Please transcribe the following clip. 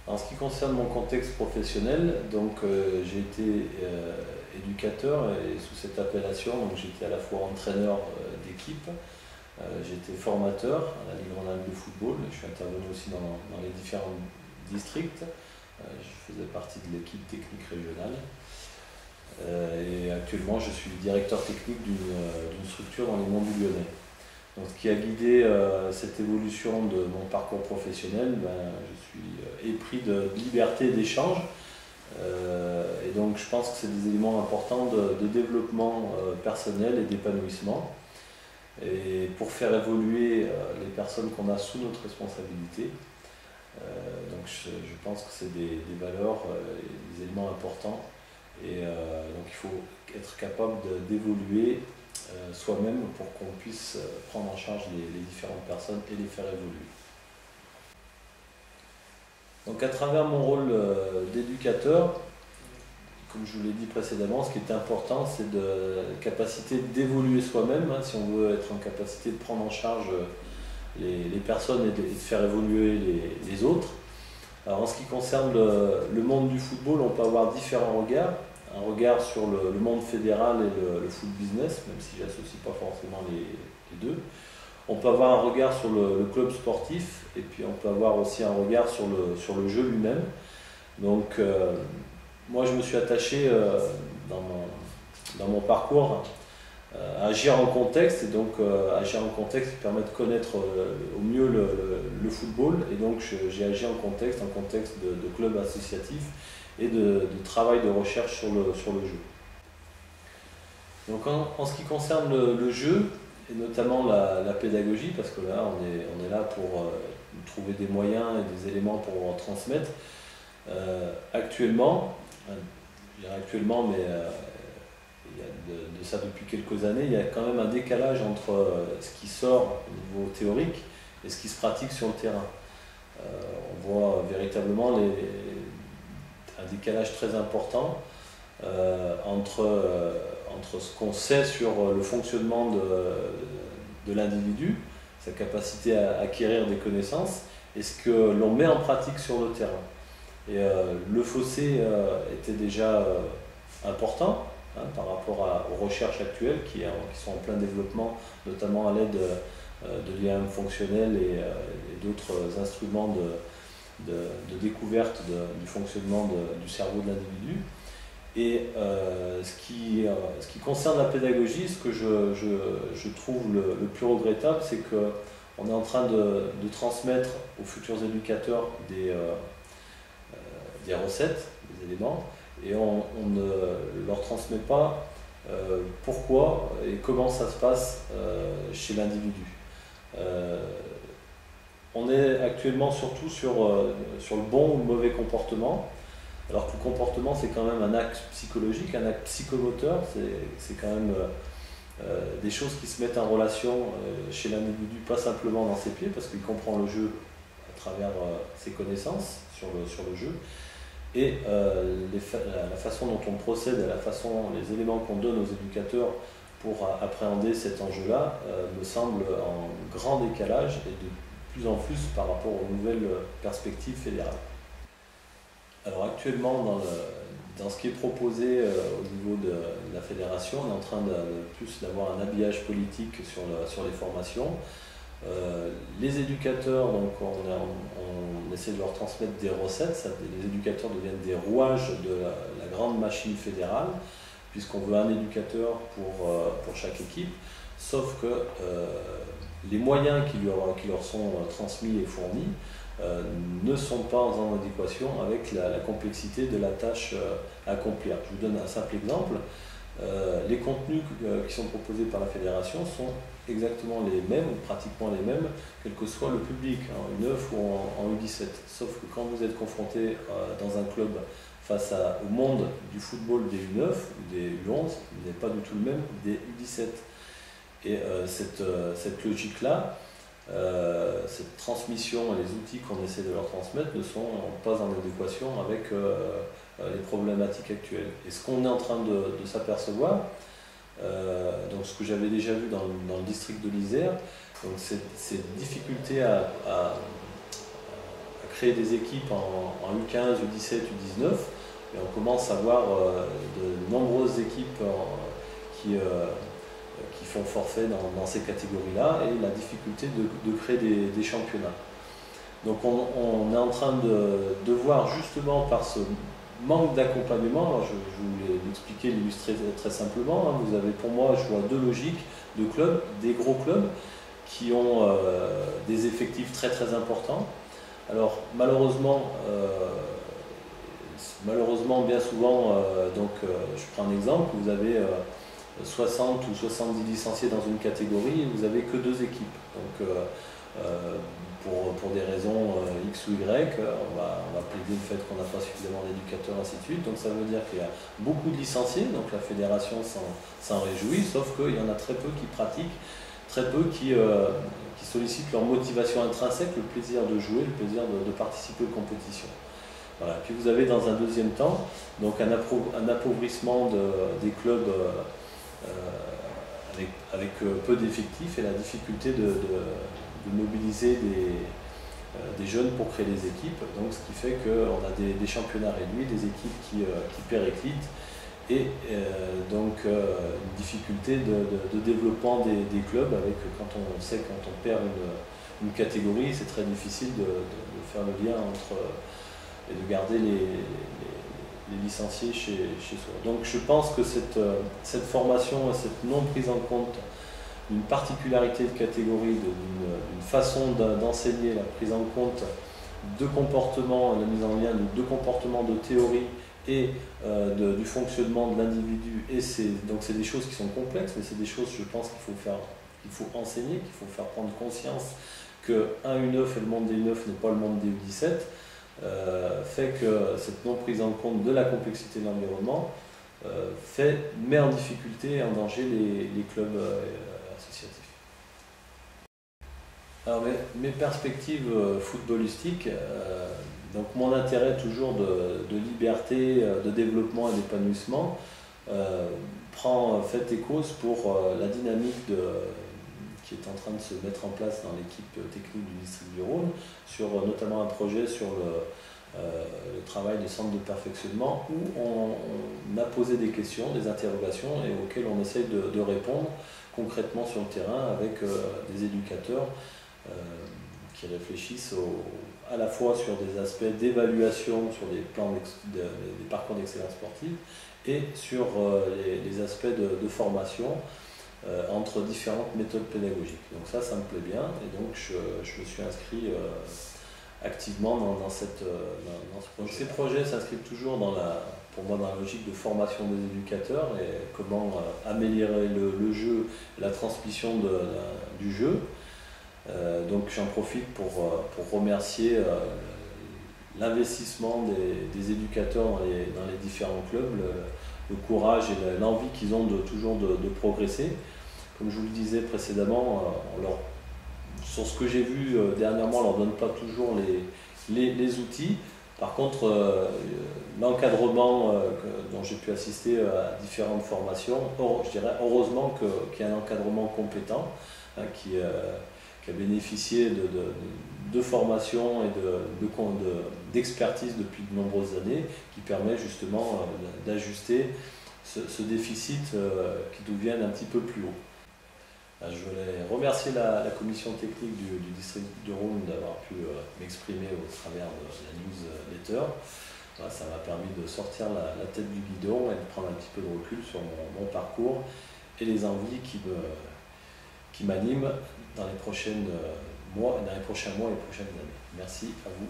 En ce qui concerne mon contexte professionnel, donc j'ai été éducateur et sous cette appellation, donc j'étais à la fois entraîneur d'équipe, j'étais formateur à la Ligue rhône-alpes de football, je suis intervenu aussi dans les différents districts, je faisais partie de l'équipe technique régionale et actuellement je suis directeur technique d'une structure dans les Monts du Lyonnais. Donc, ce qui a guidé cette évolution de mon parcours professionnel, je suis épris de liberté d'échange et donc je pense que c'est des éléments importants de développement personnel et d'épanouissement. Et pour faire évoluer les personnes qu'on a sous notre responsabilité, donc je pense que c'est des valeurs, des éléments importants et donc il faut être capable d'évoluer soi-même pour qu'on puisse prendre en charge les différentes personnes et les faire évoluer. Donc à travers mon rôle d'éducateur, comme je vous l'ai dit précédemment, ce qui est important, c'est la capacité d'évoluer soi-même, hein, si on veut être en capacité de prendre en charge les personnes et de faire évoluer les autres. Alors en ce qui concerne le monde du football, on peut avoir différents regards. Un regard sur le monde fédéral et le foot business, même si j'associe pas forcément les deux. On peut avoir un regard sur le club sportif et puis on peut avoir aussi un regard sur le jeu lui-même. Donc moi je me suis attaché dans mon parcours à agir en contexte et donc agir en contexte permet de connaître au mieux le football et donc j'ai agi en contexte de club associatif et de travail de recherche sur le jeu. Donc en ce qui concerne le jeu, et notamment la pédagogie, parce que là on est là pour trouver des moyens et des éléments pour transmettre, actuellement, je dirais actuellement, mais il y a de ça depuis quelques années, il y a quand même un décalage entre ce qui sort au niveau théorique et ce qui se pratique sur le terrain. On voit véritablement un décalage très important entre ce qu'on sait sur le fonctionnement de l'individu, sa capacité à acquérir des connaissances, et ce que l'on met en pratique sur le terrain. Et le fossé était déjà important hein, par rapport aux recherches actuelles qui sont en plein développement, notamment à l'aide de l'IAM fonctionnel et d'autres instruments de découverte du fonctionnement du cerveau de l'individu. Et ce qui concerne la pédagogie, ce que je trouve le plus regrettable, c'est qu'on est en train de transmettre aux futurs éducateurs des recettes, des éléments, et on ne leur transmet pas pourquoi et comment ça se passe chez l'individu. On est actuellement surtout sur le bon ou le mauvais comportement, alors que le comportement c'est quand même un acte psychologique, un acte psychomoteur, c'est quand même des choses qui se mettent en relation chez l'individu, pas simplement dans ses pieds, parce qu'il comprend le jeu à travers ses connaissances sur le jeu, et la façon dont on procède, les éléments qu'on donne aux éducateurs pour appréhender cet enjeu-là me semble en grand décalage et de plus en plus par rapport aux nouvelles perspectives fédérales. Alors actuellement, dans ce qui est proposé au niveau de la fédération, on est en train d'avoir un habillage politique sur les formations. Les éducateurs, donc on essaie de leur transmettre des recettes, les éducateurs deviennent des rouages de la grande machine fédérale, puisqu'on veut un éducateur pour chaque équipe, sauf que les moyens qui leur sont transmis et fournis ne sont pas en adéquation avec la complexité de la tâche à accomplir. Je vous donne un simple exemple. Les contenus qui sont proposés par la fédération sont exactement les mêmes, ou pratiquement les mêmes, quel que soit le public, en U9 ou en U17. Sauf que quand vous êtes confronté dans un club face au monde du football des U9 ou des U11, il n'est pas du tout le même des U17. Et cette logique-là, cette transmission et les outils qu'on essaie de leur transmettre ne sont pas en adéquation avec les problématiques actuelles. Et ce qu'on est en train de s'apercevoir, donc ce que j'avais déjà vu dans le district de l'Isère, donc cette difficulté à créer des équipes en U15, U17, U19. Et on commence à voir de nombreuses équipes qui font forfait dans ces catégories-là et la difficulté de créer des championnats. Donc on est en train de voir justement par ce manque d'accompagnement, je voulais l'expliquer, l'illustrer très simplement, hein. Vous avez pour moi, je vois deux logiques de clubs, des gros clubs qui ont des effectifs très très importants. Alors malheureusement bien souvent, je prends un exemple, vous avez 60 ou 70 licenciés dans une catégorie et vous n'avez que deux équipes. Donc pour des raisons X ou Y, on va plaider le fait qu'on n'a pas suffisamment d'éducateurs, ainsi de suite. Donc ça veut dire qu'il y a beaucoup de licenciés, donc la fédération s'en réjouit, sauf qu'il y en a très peu qui pratiquent, très peu qui sollicitent leur motivation intrinsèque, le plaisir de jouer, le plaisir de participer aux compétitions. Voilà. Puis vous avez dans un deuxième temps donc un appauvrissement des clubs avec peu d'effectifs et la difficulté de mobiliser des jeunes pour créer des équipes, donc ce qui fait qu'on a des championnats réduits, des équipes qui périclitent et une difficulté de développement des clubs avec, quand on perd une catégorie, c'est très difficile de faire le lien et de garder les licenciés chez soi. Donc je pense que cette formation, cette non prise en compte d'une particularité de catégorie, d'une façon d'enseigner, la prise en compte de comportements, la mise en lien de comportements, de théorie et du fonctionnement de l'individu. Et donc c'est des choses qui sont complexes, mais c'est des choses, je pense, qu'il faut enseigner, qu'il faut faire prendre conscience que un U9 et le monde des U9 n'est pas le monde des U17, fait que cette non prise en compte de la complexité de l'environnement met en difficulté et en danger les clubs associatifs. Alors mes perspectives footballistiques, donc mon intérêt toujours de liberté, de développement et d'épanouissement prend fait et cause pour la dynamique qui est en train de se mettre en place dans l'équipe technique du district du Rhône, sur notamment un projet sur le travail des centres de perfectionnement où on a posé des questions, des interrogations et auxquelles on essaye de répondre concrètement sur le terrain avec des éducateurs qui réfléchissent à la fois sur des aspects d'évaluation, sur des plans des parcours d'excellence sportive et sur les aspects de formation entre différentes méthodes pédagogiques. Donc ça me plaît bien et donc je me suis inscrit activement dans ce projet. Donc ces projets s'inscrivent toujours pour moi dans la logique de formation des éducateurs et comment améliorer le jeu, la transmission du jeu. Donc j'en profite pour remercier l'investissement des éducateurs dans les différents clubs, le courage et l'envie qu'ils ont toujours de progresser. Comme je vous le disais précédemment, sur ce que j'ai vu dernièrement, on ne leur donne pas toujours les outils. Par contre, l'encadrement dont j'ai pu assister à différentes formations, je dirais heureusement qu'il y a un encadrement compétent hein, qui a bénéficié de formation et d'expertise depuis de nombreuses années, qui permet justement d'ajuster ce déficit qui devienne un petit peu plus haut. Je voulais remercier la commission technique du district de Rhône d'avoir pu m'exprimer au travers de la newsletter. Ça m'a permis de sortir la tête du guidon et de prendre un petit peu de recul sur mon parcours et les envies qui m'animent dans les prochains mois et prochaines années. Merci à vous.